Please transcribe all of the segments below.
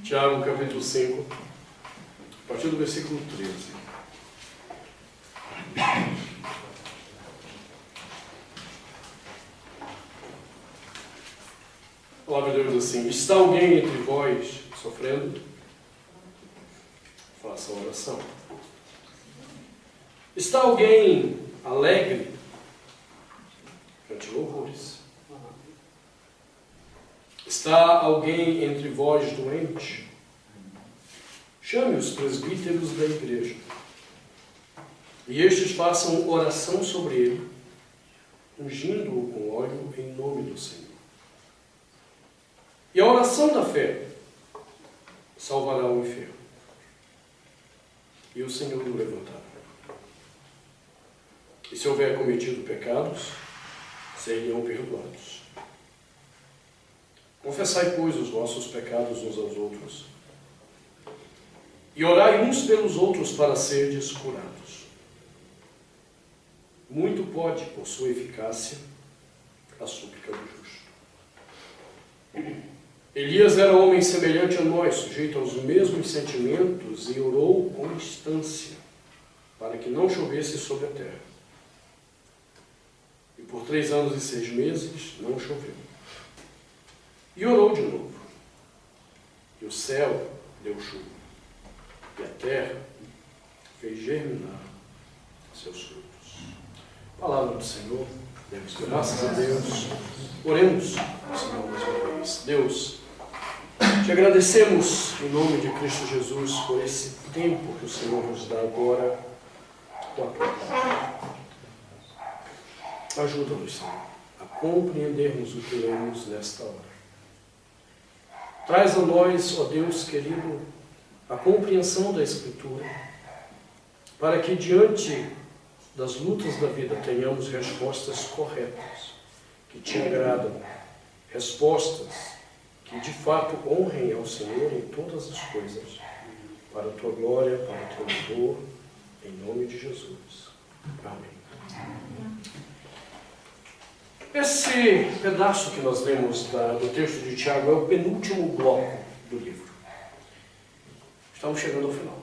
Tiago, capítulo 5, a partir do versículo 13. A palavra de Deus diz assim: está alguém entre vós sofrendo? Faça a oração. Está alguém alegre? Cante louvores. Está alguém entre vós doente? Chame os presbíteros da igreja, e estes façam oração sobre ele, ungindo-o com óleo em nome do Senhor. E a oração da fé salvará o enfermo, e o Senhor o levantará. E se houver cometido pecados, seriam perdoados. Confessai, pois, os vossos pecados uns aos outros, e orai uns pelos outros para serdes curados. Muito pode, por sua eficácia, a súplica do justo. Elias era homem semelhante a nós, sujeito aos mesmos sentimentos, e orou com instância, para que não chovesse sobre a terra. E por 3 anos e 6 meses não choveu. E orou de novo. E o céu deu chuva. E a terra fez germinar seus frutos. Palavra do Senhor. Demos graças a Deus. Oremos ao Senhor mais uma vez. Deus, te agradecemos em nome de Cristo Jesus por esse tempo que o Senhor nos dá agora com a tua palavra. Ajuda-nos, Senhor, a compreendermos o que lemos nesta hora. Traz a nós, ó Deus querido, a compreensão da Escritura, para que diante das lutas da vida tenhamos respostas corretas, que te agradam, respostas que de fato honrem ao Senhor em todas as coisas, para a tua glória, para o teu louvor, em nome de Jesus. Amém. Esse pedaço que nós lemos do texto de Tiago é o penúltimo bloco do livro. Estamos chegando ao final.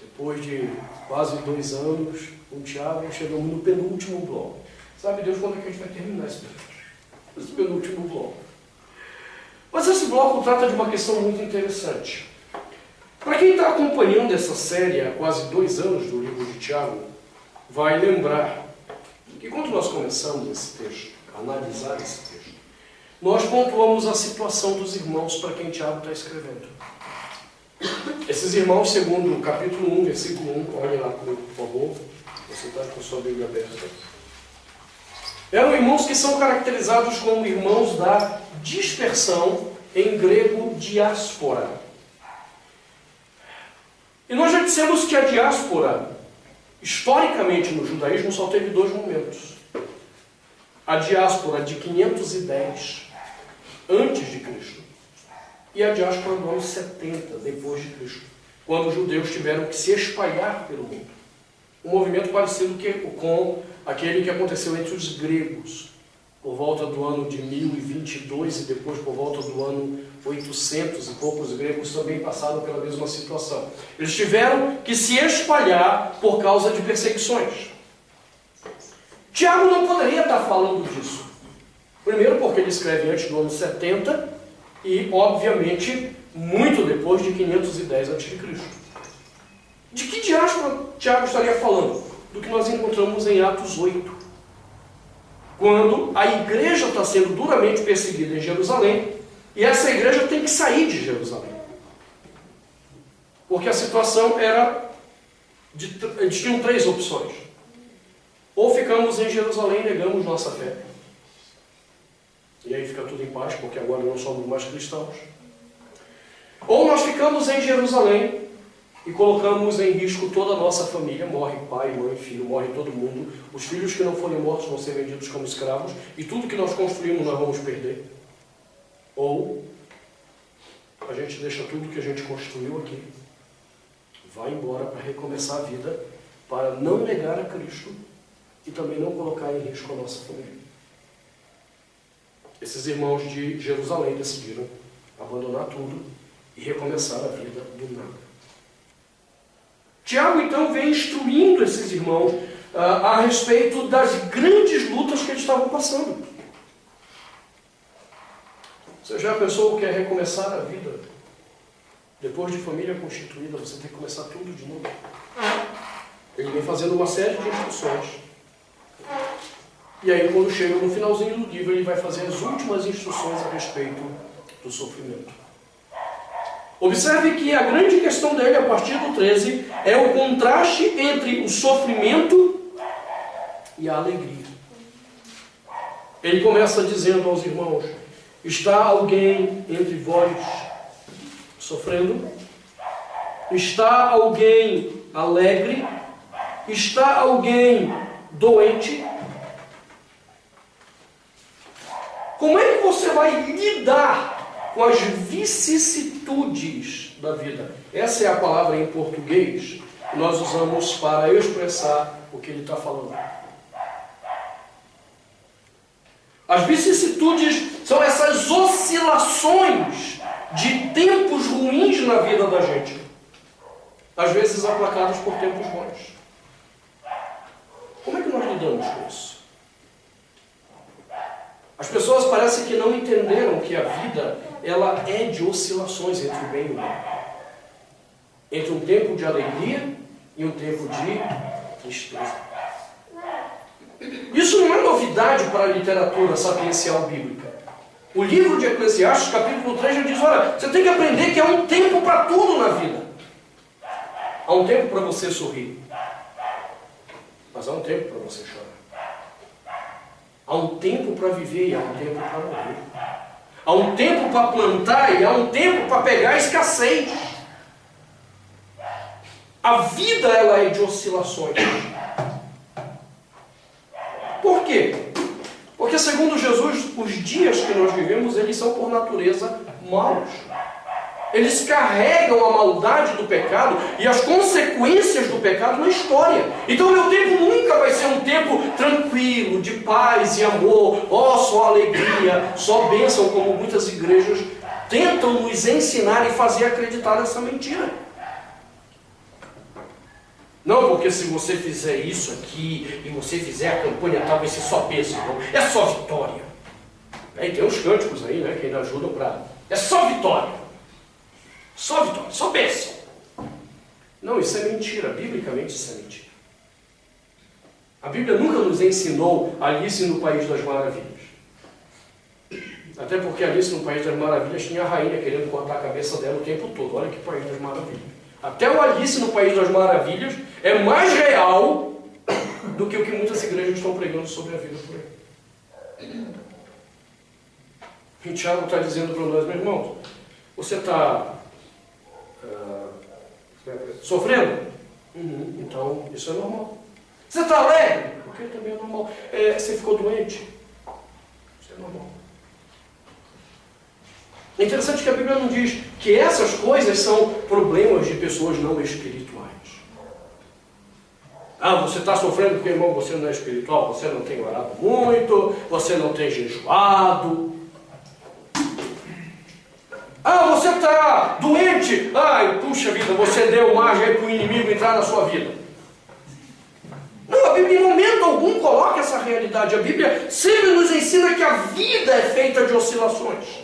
Depois de quase 2 anos com Tiago, chegamos no penúltimo bloco. Sabe Deus quando é que a gente vai terminar esse penúltimo bloco? Mas esse bloco trata de uma questão muito interessante. Para quem está acompanhando essa série há quase 2 anos do livro de Tiago, vai lembrar que quando nós começamos esse texto, a analisar esse texto, nós pontuamos a situação dos irmãos para quem Tiago está escrevendo. Esses irmãos, segundo o capítulo 1, versículo 1, olhem lá comigo, por favor, você está com a sua Bíblia aberta. Eram irmãos que são caracterizados como irmãos da dispersão, em grego, diáspora. E nós já dissemos que a diáspora, historicamente no judaísmo, só teve 2 momentos. A diáspora de 510 antes de Cristo e a diáspora do ano 70 depois de Cristo, quando os judeus tiveram que se espalhar pelo mundo. Um movimento parecido com aquele que aconteceu entre os gregos, por volta do ano de 1022 e depois por volta do ano 800 e poucos gregos também passaram pela mesma situação. Eles tiveram que se espalhar por causa de perseguições. Tiago não poderia estar falando disso. Primeiro porque ele escreve antes do ano 70 e, obviamente, muito depois de 510 a.C. De que diáspora Tiago estaria falando? Do que nós encontramos em Atos 8. Quando a igreja está sendo duramente perseguida em Jerusalém, e essa igreja tem que sair de Jerusalém. Porque a situação era eles tinham 3 opções. Ou ficamos em Jerusalém e negamos nossa fé. E aí fica tudo em paz, porque agora não somos mais cristãos. Ou nós ficamos em Jerusalém e colocamos em risco toda a nossa família. Morre pai, mãe, filho, morre todo mundo. Os filhos que não forem mortos vão ser vendidos como escravos. E tudo que nós construímos nós vamos perder. Ou a gente deixa tudo que a gente construiu aqui, vai embora para recomeçar a vida, para não negar a Cristo e também não colocar em risco a nossa família. Esses irmãos de Jerusalém decidiram abandonar tudo e recomeçar a vida do nada. Tiago, então, vem instruindo esses irmãos a respeito das grandes lutas que eles estavam passando. Você já pensou que é recomeçar a vida? Depois de família constituída, você tem que começar tudo de novo. Ele vem fazendo uma série de instruções. E aí, quando chega no finalzinho do livro, ele vai fazer as últimas instruções a respeito do sofrimento. Observe que a grande questão dele, a partir do 13, é o contraste entre o sofrimento e a alegria. Ele começa dizendo aos irmãos: está alguém entre vós sofrendo? Está alguém alegre? Está alguém doente? Como é que você vai lidar com as vicissitudes da vida? Essa é a palavra em português que nós usamos para expressar o que ele está falando. As vicissitudes são essas oscilações de tempos ruins na vida da gente, às vezes aplacados por tempos bons. Como é que nós lidamos com isso? As pessoas parecem que não entenderam que a vida ela é de oscilações entre o bem e o mal. Entre um tempo de alegria e um tempo de tristeza. Isso não é novidade para a literatura sapiencial bíblica. O livro de Eclesiastes, capítulo 3, já diz: olha, você tem que aprender que há um tempo para tudo na vida. Há um tempo para você sorrir. Mas há um tempo para você chorar. Há um tempo para viver e há um tempo para morrer. Há um tempo para plantar e há um tempo para pegar a escassez. A vida ela é de oscilações. Por quê? Porque segundo Jesus, os dias que nós vivemos, eles são por natureza maus. Eles carregam a maldade do pecado e as consequências do pecado na história. Então o meu tempo nunca vai ser um tempo tranquilo, de paz e amor, só alegria, só bênção, como muitas igrejas tentam nos ensinar e fazer acreditar nessa mentira. Não, porque se você fizer isso aqui e você fizer a campanha tal, vai ser só bênção, não. É só vitória. E tem uns cânticos aí, né, que ainda ajudam para... É só vitória. Só vitória, só bênção. Não, isso é mentira. Biblicamente isso é mentira. A Bíblia nunca nos ensinou Alice no País das Maravilhas. Até porque Alice no País das Maravilhas tinha a rainha querendo cortar a cabeça dela o tempo todo. Olha que País das Maravilhas. Até o Alice no País das Maravilhas é mais real do que o que muitas igrejas estão pregando sobre a vida por aí. E Tiago está dizendo para nós, meus irmãos, você está sofrendo? Então isso é normal. Você está alegre? Porque também é normal. Você ficou doente? Isso é normal. É interessante que a Bíblia não diz que essas coisas são problemas de pessoas não espirituais. Você está sofrendo porque, irmão, você não é espiritual, você não tem orado muito, você não tem jejuado. Você está doente. Puxa vida, você deu margem para o inimigo entrar na sua vida. Não, a Bíblia em momento algum coloca essa realidade. A Bíblia sempre nos ensina que a vida é feita de oscilações.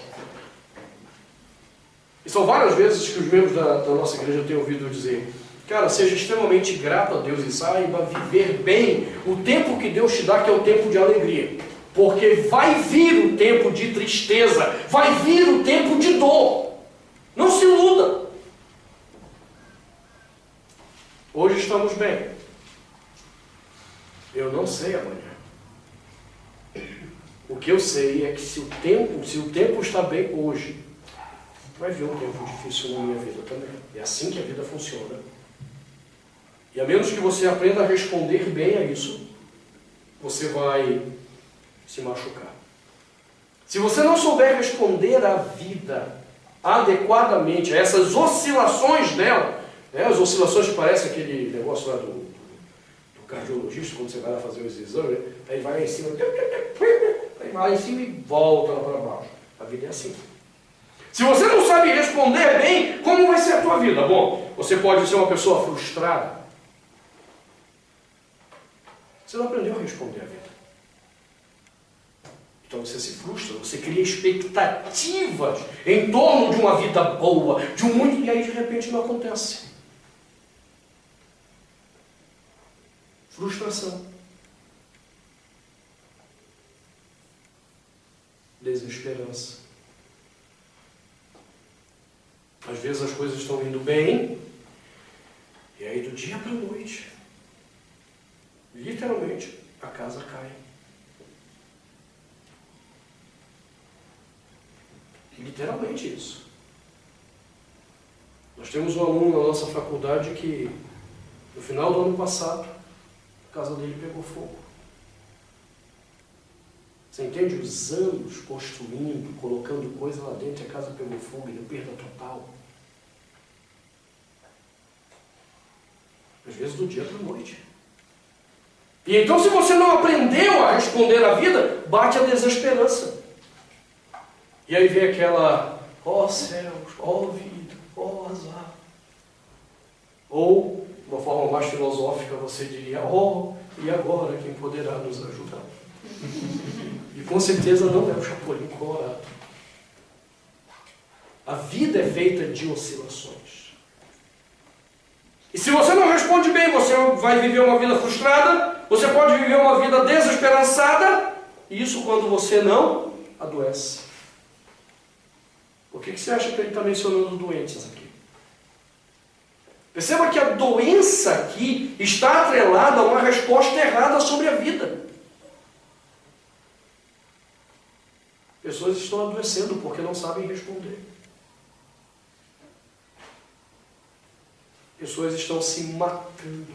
E são várias vezes que os membros da nossa igreja têm ouvido dizer: cara, seja extremamente grato a Deus e saiba viver bem o tempo que Deus te dá, que é o tempo de alegria. Porque vai vir o tempo de tristeza, vai vir o tempo de dor. Não se iluda. Hoje estamos bem. Eu não sei amanhã. O que eu sei é que se o tempo está bem hoje, vai vir um tempo difícil na minha vida também. É assim que a vida funciona. E a menos que você aprenda a responder bem a isso, você vai se machucar. Se você não souber responder à vida adequadamente, a essas oscilações dela, as oscilações que parecem aquele negócio lá do cardiologista, quando você vai lá fazer os exames, aí vai lá em cima, aí vai lá em cima e volta lá para baixo. A vida é assim. Se você não sabe responder bem, como vai ser a tua vida? Bom, você pode ser uma pessoa frustrada. Você não aprendeu a responder a vida. Então você se frustra, você cria expectativas em torno de uma vida boa, de um mundo, e aí de repente não acontece. Frustração. Desesperança. Às vezes as coisas estão indo bem, e aí do dia para a noite, literalmente, a casa cai. Literalmente isso. Nós temos um aluno na nossa faculdade que, no final do ano passado, a casa dele pegou fogo. Você entende? Os anos construindo, colocando coisa lá dentro, a casa pegou fogo e deu perda total. Às vezes do dia para a noite. E então, se você não aprendeu a responder à vida, bate a desesperança. E aí vem aquela, ó céus, ó vida, ó azar. Ou, de uma forma mais filosófica, você diria, ó, e agora quem poderá nos ajudar? E com certeza não é o Chapolin Colorado. A vida é feita de oscilações. E se você não responde bem, você vai viver uma vida frustrada, você pode viver uma vida desesperançada, e isso quando você não adoece. Por que você acha que ele está mencionando doentes aqui? Perceba que a doença aqui está atrelada a uma resposta errada sobre a vida. Pessoas estão adoecendo porque não sabem responder. Pessoas estão se matando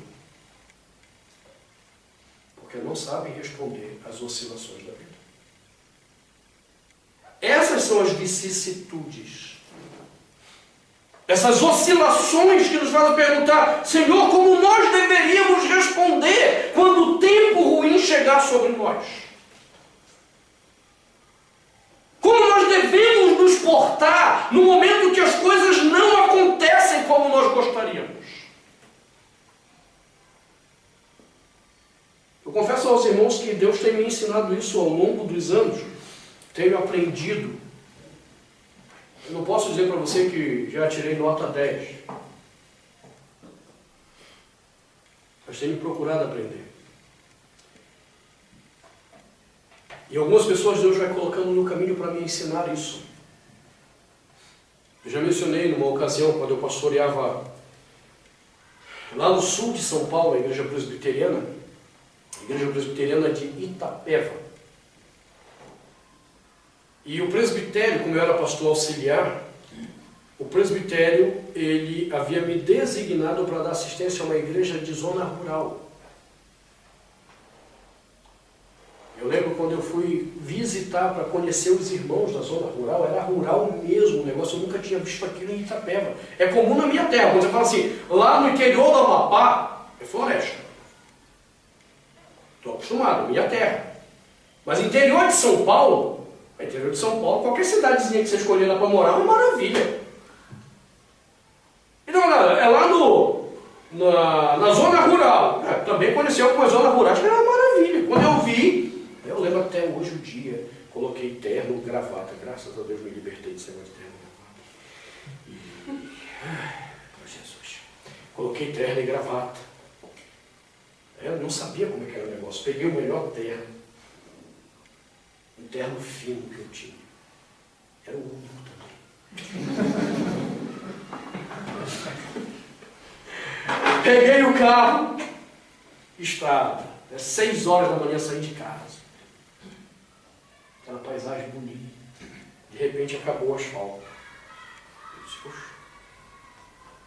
porque não sabem responder às oscilações da vida. Essas são as vicissitudes. Essas oscilações que nos fazem perguntar, Senhor, como nós deveríamos responder quando o tempo ruim chegar sobre nós? Como nós devemos nos portar no momento que as coisas não acontecem como nós gostaríamos? Eu confesso aos irmãos que Deus tem me ensinado isso ao longo dos anos. Tenho aprendido. Eu não posso dizer para você que já tirei nota 10. Mas tenho procurado aprender. E algumas pessoas Deus vai colocando no caminho para me ensinar isso. Eu já mencionei numa ocasião, quando eu pastoreava lá no sul de São Paulo, a igreja presbiteriana de Itapeva. E o presbitério, como eu era pastor auxiliar, o presbitério, ele havia me designado para dar assistência a uma igreja de zona rural. Eu lembro quando eu fui visitar para conhecer os irmãos da zona rural, era rural mesmo o negócio, eu nunca tinha visto aquilo em Itapeva. É comum na minha terra, quando você fala assim, lá no interior do Amapá, é floresta. Estou acostumado, minha terra. Mas interior de São Paulo, qualquer cidadezinha que você escolher lá para morar é uma maravilha. Então, é lá na zona rural. Também conheci algumas zonas rurais que era uma maravilha. Quando eu vi, eu lembro até hoje o dia, coloquei terno, gravata. Graças a Deus me libertei desse negócio de terno e gravata. Jesus. Coloquei terno e gravata. Eu não sabia como é que era o negócio. Peguei o melhor terno. Um terno fino que eu tinha. Era o único também. Peguei o carro, estrada. 6 horas da manhã saí de casa. Aquela paisagem bonita. De repente acabou o asfalto. Eu disse, poxa,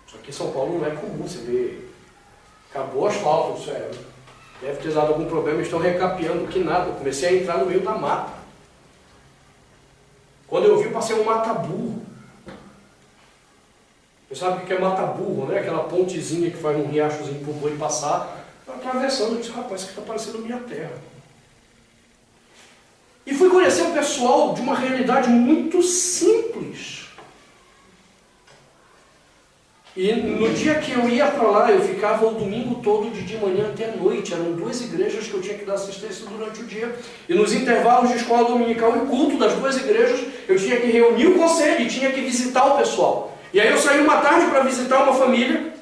isso aqui em São Paulo não é comum você ver. Acabou o asfalto, isso é. Deve ter dado algum problema, estão recapeando, que nada. Eu comecei a entrar no meio da mata. Quando eu vi, passei um mata-burro. Você sabe o que é mata-burro, né? Aquela pontezinha que faz um riachozinho para o boi passar. Atravessando, eu disse, rapaz, isso aqui está parecendo minha terra. E fui conhecer um pessoal de uma realidade muito simples. E no dia que eu ia para lá, eu ficava o domingo todo, de manhã até a noite. Eram 2 igrejas que eu tinha que dar assistência durante o dia. E nos intervalos de escola dominical e culto das 2 igrejas, eu tinha que reunir o conselho e tinha que visitar o pessoal. E aí eu saí uma tarde para visitar uma família.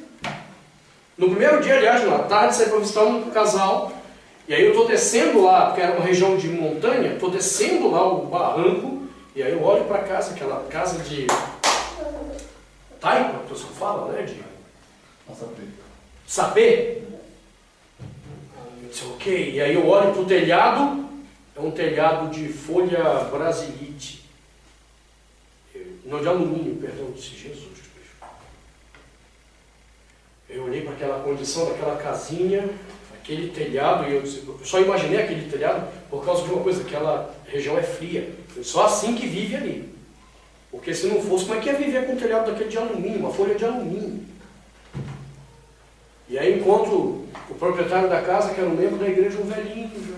No primeiro dia, aliás, na tarde, saí para visitar um casal. E aí eu estou descendo lá, porque era uma região de montanha, estou descendo lá o barranco. E aí eu olho para casa, aquela casa de taipa, que você fala, né? De sapê. Eu disse, ok. E aí eu olho para o telhado, é um telhado de folha brasilite. Não, de alumínio, perdão, eu disse, Jesus. Eu olhei para aquela condição daquela casinha, aquele telhado, e eu só imaginei aquele telhado por causa de uma coisa, aquela região é fria. Só assim que vive ali. Porque se não fosse, como é que ia viver com um telhado daquele de alumínio, uma folha de alumínio? E aí encontro o proprietário da casa, que era um membro da igreja, um velhinho já.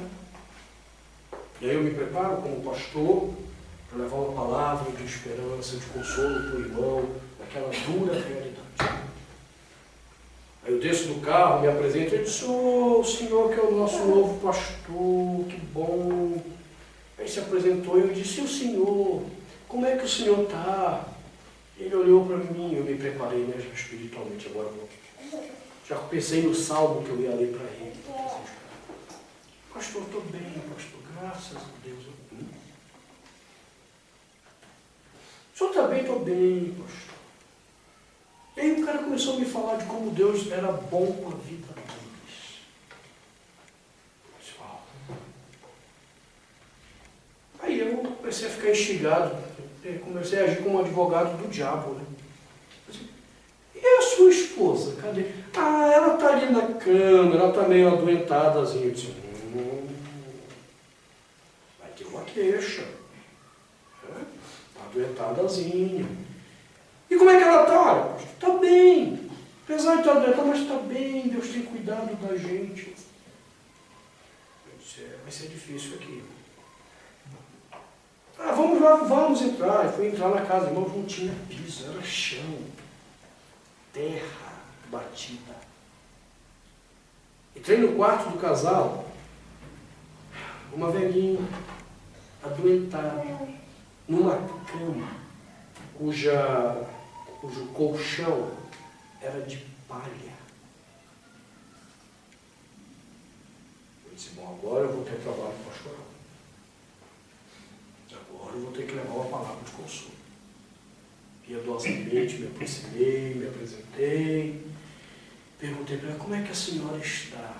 E aí eu me preparo como pastor para levar uma palavra de esperança, de consolo para o irmão, naquela dura realidade. Aí eu desço do carro, me apresento e disse, o senhor que é o nosso novo pastor, que bom. Aí se apresentou e eu disse, e o senhor? Como é que o senhor está? Ele olhou para mim, eu me preparei, né, espiritualmente agora. Já pensei no salmo que eu ia ler para ele. Pastor, estou bem, pastor, graças a Deus. O senhor está bem? Estou bem, pastor. E aí o cara começou a me falar de como Deus era bom com a vida deles. Pessoal. Aí eu comecei a ficar instigado. Comecei a agir como um advogado do diabo, né? E a sua esposa? Cadê? Ah, ela está ali na cama, ela está meio adoentadazinha. Eu disse, vai ter uma queixa. Está adoentadazinha. E como é que ela está? Está bem. Apesar de estar adoentada, mas está bem. Deus tem cuidado da gente. Eu disse, vai ser difícil aqui. Ah, vamos lá, vamos entrar. Eu fui entrar na casa, irmãos, não tinha piso, era chão, terra batida. Entrei no quarto do casal, uma velhinha, adoentada, numa cama, cujo colchão era de palha. Eu disse, bom, agora eu vou ter trabalho pastoral. Agora eu vou ter que levar uma palavra de consolo. Piedosamente me aproximei, me apresentei, perguntei para ela, como é que a senhora está?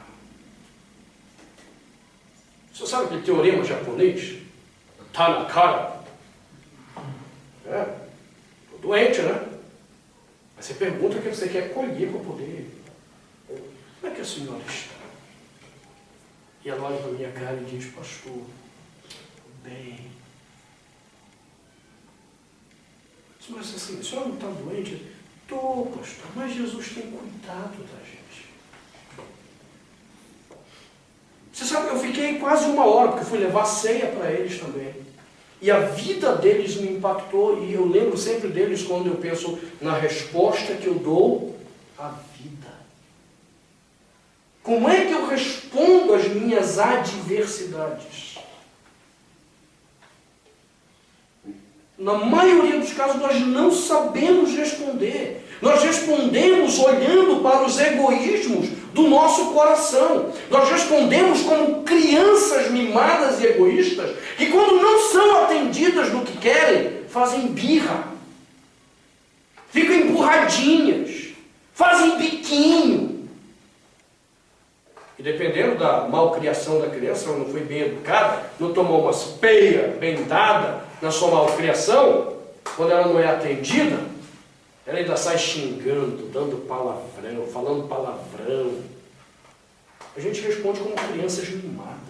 Você sabe aquele teorema japonês? Tá na cara? Tô doente, né? Mas você pergunta o que você quer colher para poder. Como é que a senhora está? E ela olha para a minha cara e diz, pastor, bem. Mas assim, a senhora não está doente? Estou, pastor, mas Jesus tem cuidado da gente. Você sabe, eu fiquei quase 1 hora, porque fui levar ceia para eles também. E a vida deles me impactou, e eu lembro sempre deles quando eu penso na resposta que eu dou à vida. Como é que eu respondo às minhas adversidades? Na maioria dos casos, nós não sabemos responder. Nós respondemos olhando para os egoísmos do nosso coração. Nós respondemos como crianças mimadas e egoístas, que quando não são atendidas no que querem, fazem birra, ficam empurradinhas, fazem biquinho. E dependendo da malcriação da criança, ela não foi bem educada, não tomou umas peias bem dadas na sua malcriação, quando ela não é atendida, ela ainda sai xingando, dando palavrão, falando palavrão. A gente responde como crianças mimadas.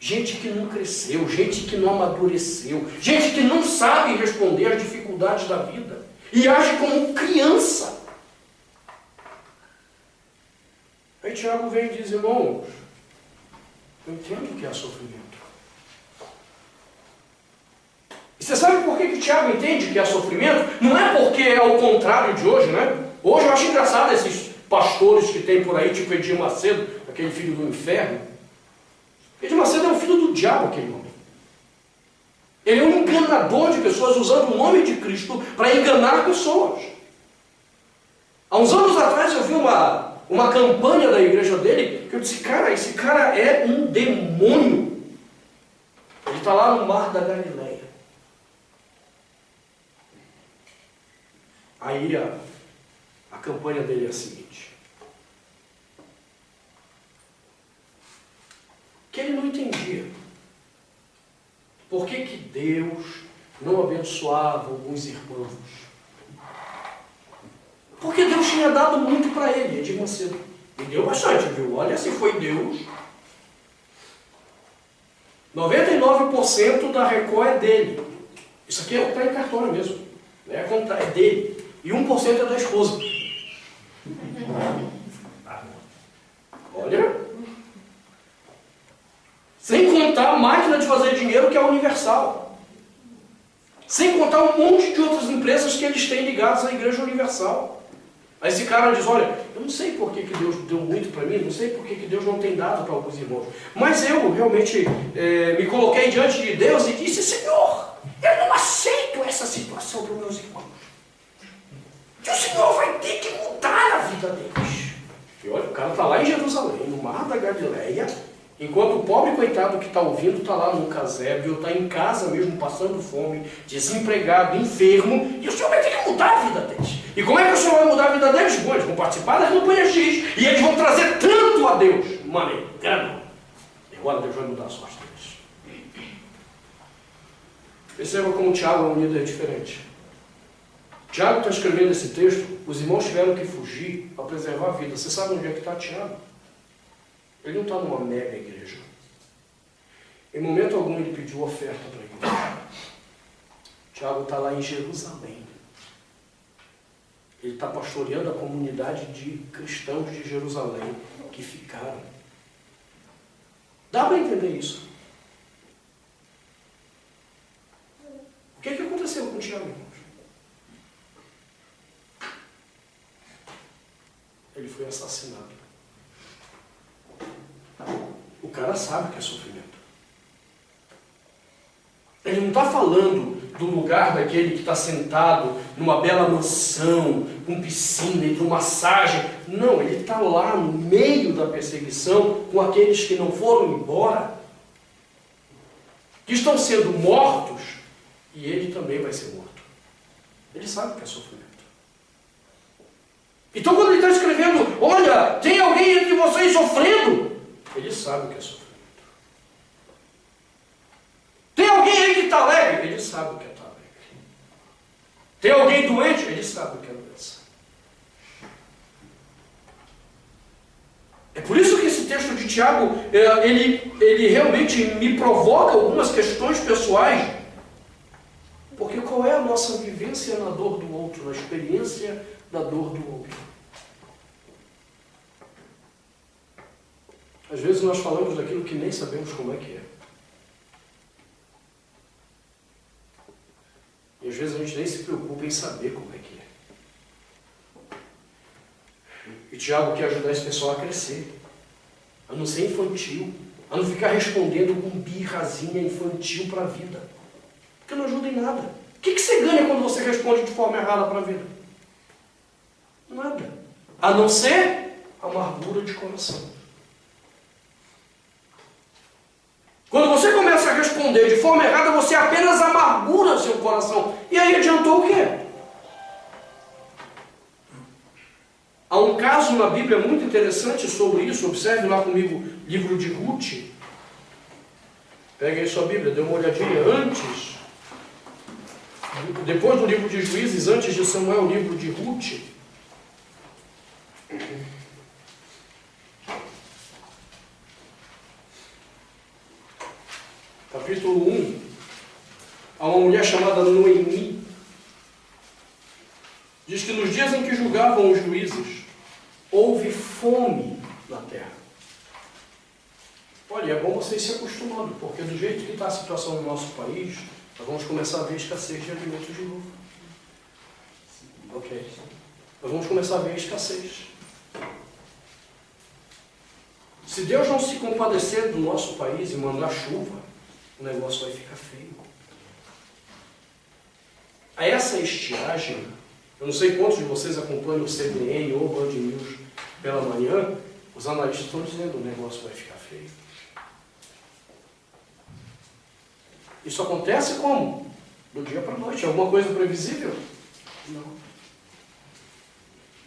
Gente que não cresceu, gente que não amadureceu, gente que não sabe responder às dificuldades da vida e age como criança. Aí Tiago vem e diz, irmãos, eu entendo o que é sofrimento. E você sabe por que Tiago entende que é sofrimento? Não é porque é o contrário de hoje, né? Hoje eu acho engraçado esses pastores que tem por aí, tipo Edir Macedo, aquele filho do inferno. Edir Macedo é o filho do diabo, aquele homem. Ele é um enganador de pessoas usando o nome de Cristo para enganar pessoas. Há uns anos atrás eu vi uma campanha da igreja dele, que eu disse, cara, esse cara é um demônio. Ele está lá no Mar da Galileia. Aí a campanha dele é a seguinte. Que ele não entendia. Por que Deus não abençoava alguns irmãos? Porque Deus tinha dado muito para ele, Edir Macedo. E deu bastante, viu? Olha, se foi Deus. 99% da Record é dele. Isso aqui está em cartório mesmo. É dele. E 1% é da esposa. Olha. Sem contar a máquina de fazer dinheiro que é a Universal. Sem contar um monte de outras empresas que eles têm ligadas à Igreja Universal. Aí esse cara diz, olha, eu não sei por que Deus deu muito para mim, não sei por que Deus não tem dado para alguns irmãos. Mas eu realmente me coloquei diante de Deus e disse, Senhor, eu não aceito essa situação para os meus irmãos. Que o Senhor vai ter que mudar a vida deles. E olha, o cara está lá em Jerusalém, no Mar da Galileia, enquanto o pobre coitado que está ouvindo está lá no casebre, ou está em casa mesmo, passando fome, desempregado, enfermo, e o Senhor vai ter que mudar a vida deles. E como é que o Senhor vai mudar a vida deles? Bom, eles vão participar da campanha X, e eles vão trazer tanto a Deus, maneiro, e agora Deus vai mudar a sorte deles. Perceba como Tiago é um líder diferente. Tiago está escrevendo esse texto, os irmãos tiveram que fugir para preservar a vida. Você sabe onde é que está Tiago? Ele não está numa mega igreja. Em momento algum ele pediu oferta para a igreja. Tiago está lá em Jerusalém. Ele está pastoreando a comunidade de cristãos de Jerusalém que ficaram. Dá para entender isso? O que aconteceu com Tiago, irmãos? Ele foi assassinado. O cara sabe que é sofrimento. Ele não está falando do lugar daquele que está sentado numa bela mansão, com piscina e hidromassagem. Não, ele está lá no meio da perseguição com aqueles que não foram embora, que estão sendo mortos, e ele também vai ser morto. Ele sabe que é sofrimento. Então quando ele está escrevendo, olha, tem alguém entre vocês sofrendo, ele sabe que é sofrimento. Tem alguém aí que está alegre, ele sabe que está alegre. Tem alguém doente, ele sabe que é doença. É por isso que esse texto de Tiago, ele realmente me provoca algumas questões pessoais. Porque qual é a nossa vivência na dor do outro, na experiência da dor do outro? Às vezes nós falamos daquilo que nem sabemos como é que é. E às vezes a gente nem se preocupa em saber como é que é. E Tiago quer ajudar esse pessoal a crescer, a não ser infantil, a não ficar respondendo com birrazinha infantil para a vida. Porque não ajuda em nada. O que você ganha quando você responde de forma errada para a vida? Nada. A não ser amargura de coração. Quando você começa a responder de forma errada, você apenas amargura seu coração. E aí adiantou o quê? Há um caso na Bíblia muito interessante sobre isso. Observe lá comigo, livro de Ruth. Pega aí sua Bíblia, dê uma olhadinha antes. Depois do livro de Juízes, antes de Samuel, o livro de Ruth. Capítulo 1, há uma mulher chamada Noemi. Diz que nos dias em que julgavam os juízes, houve fome na terra. Olha, é bom vocês se acostumando, porque do jeito que está a situação no nosso país, Nós vamos começar a ver escassez de alimentos de novo. Ok. Nós vamos começar a ver escassez. Se Deus não se compadecer do nosso país e mandar chuva, o negócio vai ficar feio. A essa estiagem, eu não sei quantos de vocês acompanham o CBN ou o Band News pela manhã, os analistas estão dizendo que o negócio vai ficar feio. Isso acontece como? Do dia para a noite. É alguma coisa previsível? Não.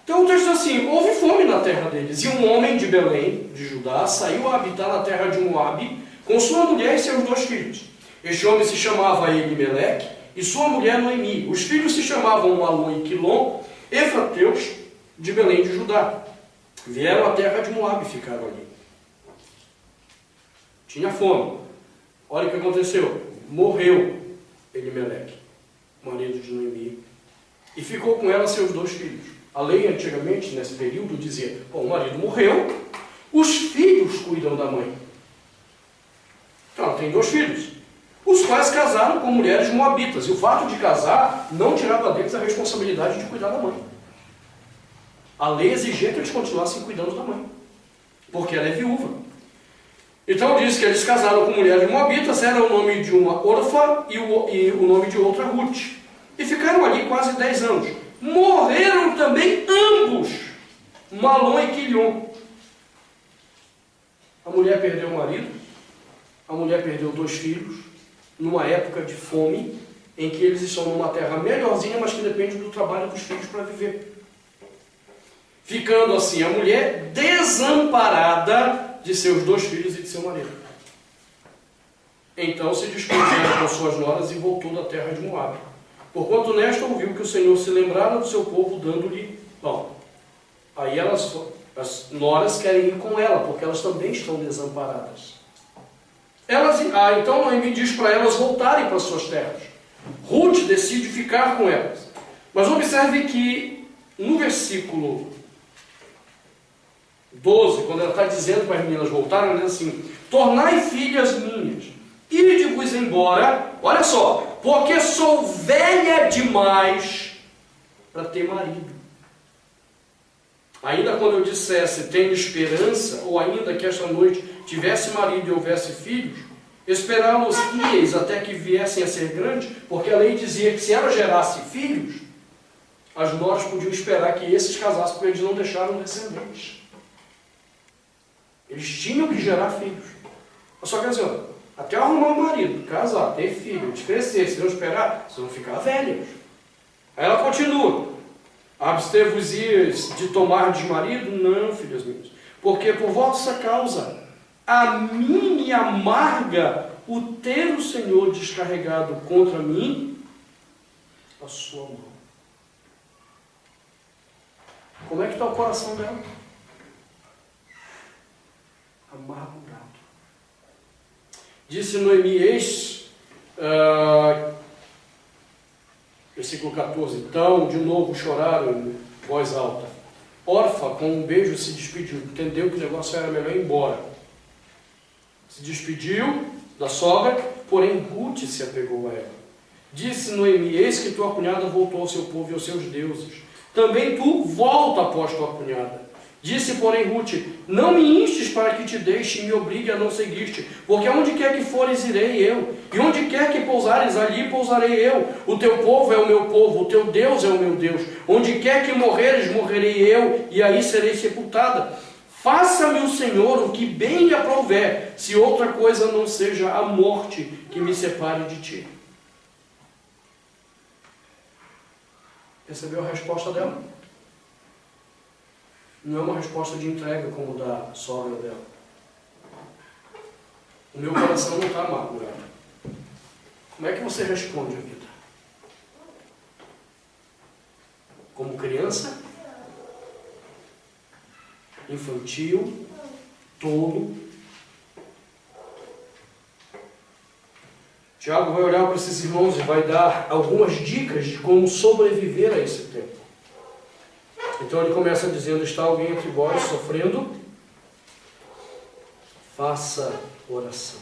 Então o texto diz assim, houve fome na terra deles, e um homem de Belém, de Judá, saiu a habitar na terra de Moabe, com sua mulher e seus 2 filhos. Este homem se chamava Elimeleque, e sua mulher Noemi. Os filhos se chamavam Malom e Quilom, efrateus de Belém de Judá. Vieram à terra de Moabe e ficaram ali. Tinha fome. Olha o que aconteceu. Morreu Elimeleque, marido de Noemi, e ficou com ela seus 2 filhos. A lei antigamente, nesse período, dizia, bom, o marido morreu, os filhos cuidam da mãe. Então, ela tem 2 filhos, os quais casaram com mulheres moabitas. E o fato de casar não tirava deles a responsabilidade de cuidar da mãe. A lei exigia que eles continuassem cuidando da mãe, porque ela é viúva. Então diz que eles casaram com mulheres moabitas, era o nome de uma Orfa e o nome de outra Ruth. E ficaram ali quase 10 anos. Morreram também ambos, Malom e Quilom. A mulher perdeu o marido, a mulher perdeu 2 filhos, numa época de fome, em que eles estão numa terra melhorzinha, mas que depende do trabalho dos filhos para viver. Ficando assim a mulher desamparada de seus 2 filhos e de seu marido. Então se despediu com suas noras e voltou da terra de Moabe. Porquanto nesta ouviu que o Senhor se lembrara do seu povo, dando-lhe pão. Aí as noras querem ir com ela, porque elas também estão desamparadas. Então Noemi diz para elas voltarem para suas terras. Ruth decide ficar com elas. Mas observe que no versículo 12, quando ela está dizendo para as meninas voltarem, ela diz assim, tornai filhas minhas, ide-vos embora, olha só, porque sou velha demais para ter marido. Ainda quando eu dissesse, tenho esperança, ou ainda que esta noite tivesse marido e houvesse filhos, esperá-los íeis até que viessem a ser grandes, porque a lei dizia que se ela gerasse filhos, as noras podiam esperar que esses casassem, porque eles não deixaram descendentes. Eles tinham que gerar filhos. Só que assim, até arrumar um marido, casar, ter filho, eles crescer, se não esperar, vocês vão ficar velhos. Aí ela continua. Abster-vos-ias de tomar desmarido? Não, filhas minhas. Porque por vossa causa, a mim me amarga o ter o Senhor descarregado contra mim a sua mão. Como é que está o coração dela? Amargurado. Disse Noemi, versículo 14, então de novo choraram em voz alta. Orfa, com um beijo, se despediu. Entendeu que o negócio era melhor ir embora. Se despediu da sogra, porém Ruth se apegou a ela. Disse Noemi, eis que tua cunhada voltou ao seu povo e aos seus deuses. Também tu volta após tua cunhada. Disse, porém, Ruth, não me instes para que te deixe e me obrigue a não seguir-te, porque onde quer que fores, irei eu, e onde quer que pousares, ali pousarei eu. O teu povo é o meu povo, o teu Deus é o meu Deus. Onde quer que morreres, morrerei eu, e aí serei sepultada. Faça-me o Senhor o que bem lhe aprouver, se outra coisa não seja a morte que me separe de ti. Percebeu a resposta dela? Não é uma resposta de entrega como da sogra dela. O meu coração não está amargurado. Como é que você responde a vida? Como criança? Infantil? Tolo? Tiago vai olhar para esses irmãos e vai dar algumas dicas de como sobreviver a esse tempo. Então ele começa dizendo, está alguém entre vós sofrendo? Faça oração.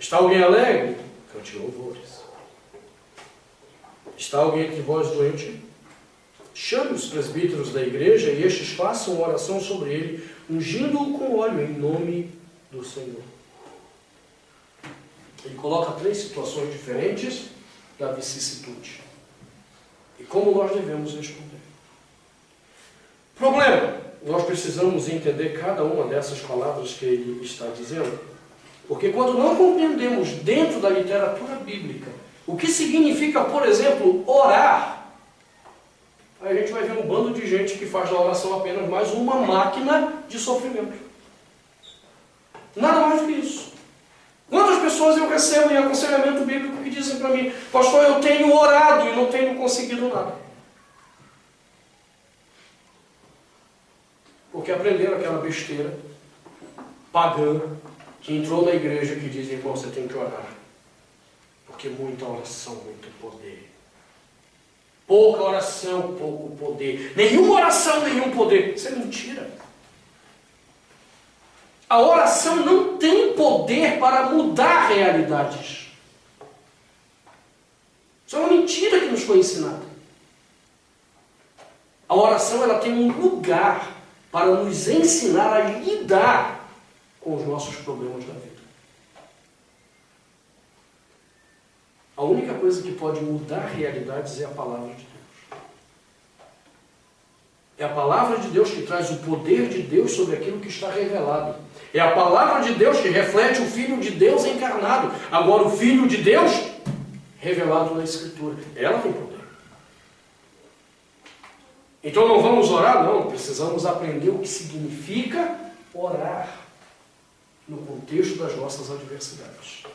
Está alguém alegre? Cante louvores. Está alguém entre vós doente? Chame os presbíteros da igreja e estes façam oração sobre ele, ungindo-o com óleo em nome do Senhor. Ele coloca 3 situações diferentes da vicissitude. E como nós devemos responder. Problema. Nós precisamos entender cada uma dessas palavras que ele está dizendo. Porque quando não compreendemos dentro da literatura bíblica o que significa, por exemplo, orar, aí a gente vai ver um bando de gente que faz da oração apenas mais uma máquina de sofrimento. Nada mais do que isso. Quantas pessoas eu recebo em aconselhamento bíblico que dizem para mim: pastor, eu tenho orado e não tenho conseguido nada. Porque aprenderam aquela besteira pagã que entrou na igreja que diz: irmão, você tem que orar. Porque muita oração, muito poder. Pouca oração, pouco poder. Nenhuma oração, nenhum poder. Isso é mentira. A oração não tem poder para mudar realidades. Isso é uma mentira que nos foi ensinada. A oração, ela tem um lugar para nos ensinar a lidar com os nossos problemas da vida. A única coisa que pode mudar realidades é a palavra de Deus. É a palavra de Deus que traz o poder de Deus sobre aquilo que está revelado. É a palavra de Deus que reflete o Filho de Deus encarnado. Agora, o Filho de Deus revelado na Escritura. Ela tem poder. Então não vamos orar? Não. Precisamos aprender o que significa orar no contexto das nossas adversidades.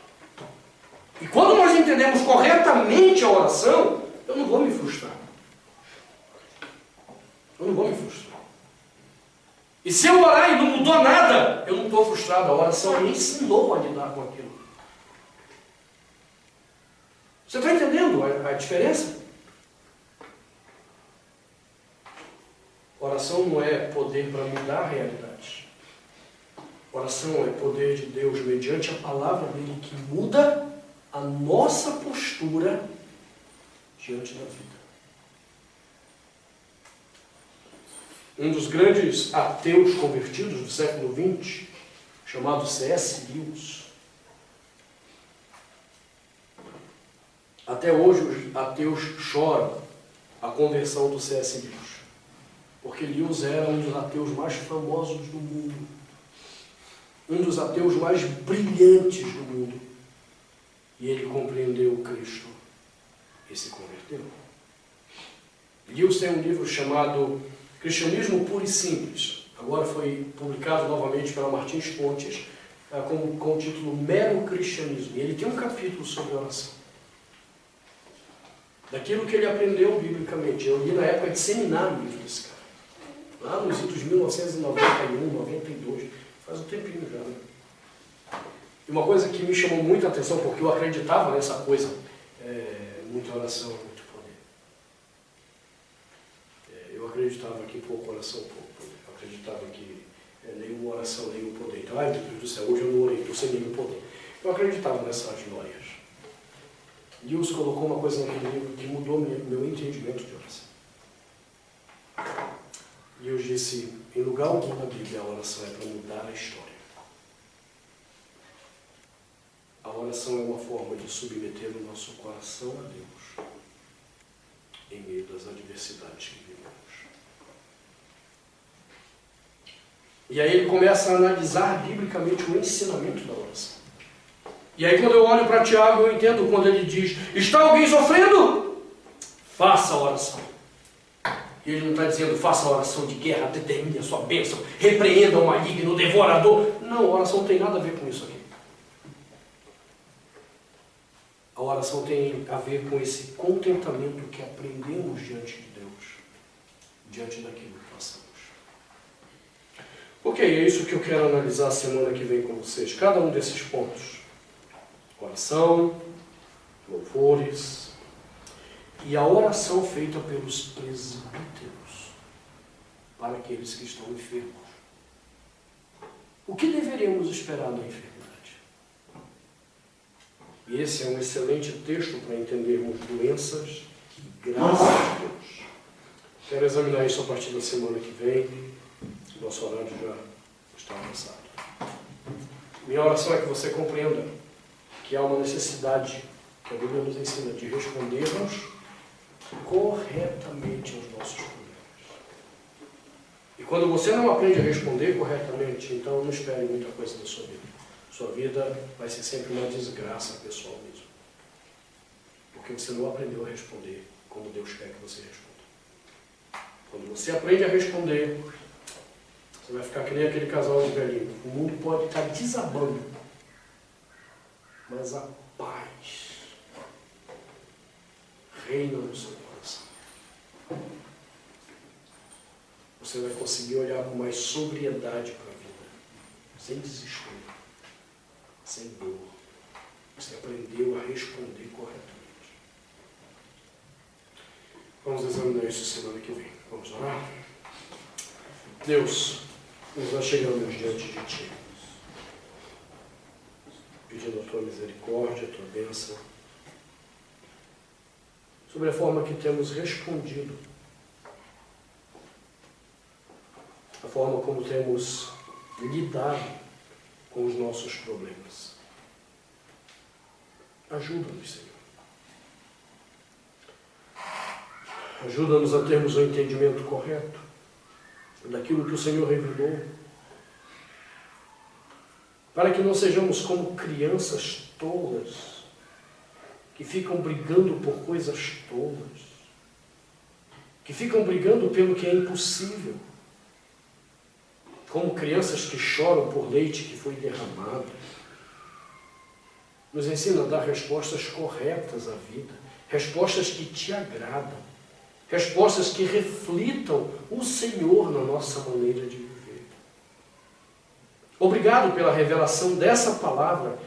E quando nós entendemos corretamente a oração, eu não vou me frustrar. Eu não vou me frustrar. E se eu orar e não mudou nada, eu não estou frustrado. A oração me ensinou a lidar com aquilo. Você está entendendo a diferença? Oração não é poder para mudar a realidade. Oração é poder de Deus mediante a palavra dele que muda a nossa postura diante da vida. Um dos grandes ateus convertidos do século XX, chamado C.S. Lewis, até hoje os ateus choram a conversão do C.S. Lewis, porque Lewis era um dos ateus mais famosos do mundo, um dos ateus mais brilhantes do mundo, e ele compreendeu Cristo e se converteu. Lewis tem um livro chamado Cristianismo Puro e Simples. Agora foi publicado novamente pela Martins Fontes, com o título Mero Cristianismo. E ele tem um capítulo sobre oração. Daquilo que ele aprendeu biblicamente. Eu li na época de seminário o livro desse cara. Lá nos idos de 1991, 92. Faz um tempinho já, né? E uma coisa que me chamou muita atenção, porque eu acreditava nessa coisa, muita oração, muito poder. Eu acreditava que pouco oração, pouco poder. Eu acreditava que nenhuma oração, nenhum poder. Então, ai meu Deus do céu, hoje eu não orei, estou sem nenhum poder. Eu acreditava nessas glórias. Lewis colocou uma coisa naquele livro que mudou meu entendimento de oração. E eu disse, em lugar algum na Bíblia, a oração é para mudar a história. A oração é uma forma de submeter o nosso coração a Deus em meio das adversidades que vivemos. E aí ele começa a analisar biblicamente o ensinamento da oração. E aí quando eu olho para Tiago, eu entendo quando ele diz: está alguém sofrendo? Faça a oração. E ele não está dizendo: faça a oração de guerra, determine a sua bênção, repreenda o maligno, o devorador. Não, a oração não tem nada a ver com isso aqui. A oração tem a ver com esse contentamento que aprendemos diante de Deus, diante daquilo que passamos. Ok, é isso que eu quero analisar a semana que vem com vocês. Cada um desses pontos. Oração, louvores e a oração feita pelos presbíteros para aqueles que estão enfermos. O que deveríamos esperar da enfermidade? E esse é um excelente texto para entendermos doenças e graças a Deus. Quero examinar isso a partir da semana que vem. Nosso horário já está avançado. Minha oração é que você compreenda que há uma necessidade que a Bíblia nos ensina de respondermos corretamente aos nossos problemas. E quando você não aprende a responder corretamente, então não espere muita coisa da sua vida. Sua vida vai ser sempre uma desgraça pessoal mesmo. Porque você não aprendeu a responder como Deus quer que você responda. Quando você aprende a responder, você vai ficar que nem aquele casal de velhinho. O mundo pode estar desabando, mas a paz reina no seu coração. Você vai conseguir olhar com mais sobriedade para a vida, sem desespero, sem dor. Você aprendeu a responder corretamente. Vamos examinar isso semana que vem. Vamos orar? Deus, nós chegamos diante de Ti, pedindo a Tua misericórdia, a Tua bênção, sobre a forma que temos respondido, a forma como temos lidado com os nossos problemas. Ajuda-nos, Senhor. Ajuda-nos a termos o entendimento correto daquilo que o Senhor revelou, para que não sejamos como crianças tolas, que ficam brigando por coisas tolas, que ficam brigando pelo que é impossível, como crianças que choram por leite que foi derramado. Nos ensina a dar respostas corretas à vida, respostas que Te agradam, respostas que reflitam o Senhor na nossa maneira de viver. Obrigado pela revelação dessa palavra,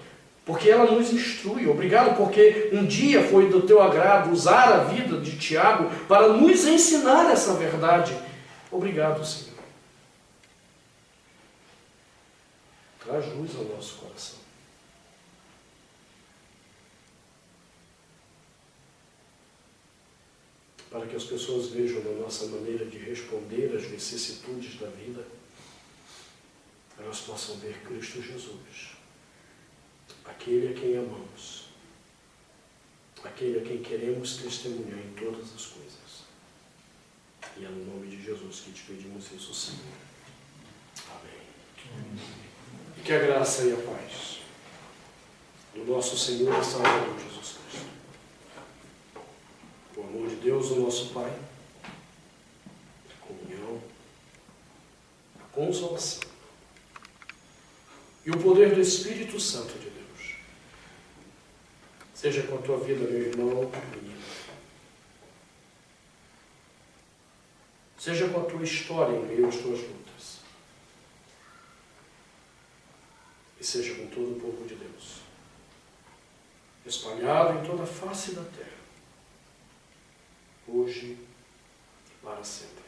porque ela nos instrui. Obrigado porque um dia foi do Teu agrado usar a vida de Tiago para nos ensinar essa verdade. Obrigado, Senhor. Traz luz ao nosso coração. Para que as pessoas vejam na nossa maneira de responder às vicissitudes da vida, elas possam ver Cristo Jesus, aquele a quem amamos, aquele a quem queremos testemunhar em todas as coisas. E é no nome de Jesus que te pedimos isso, Senhor. Amém. E que a graça e a paz do nosso Senhor e Salvador Jesus Cristo, o amor de Deus, o nosso Pai, a comunhão, a consolação e o poder do Espírito Santo de Deus seja com a tua vida, meu irmão, menina. Seja com a tua história em meio às tuas lutas. E seja com todo o povo de Deus, espalhado em toda a face da terra, hoje e para sempre.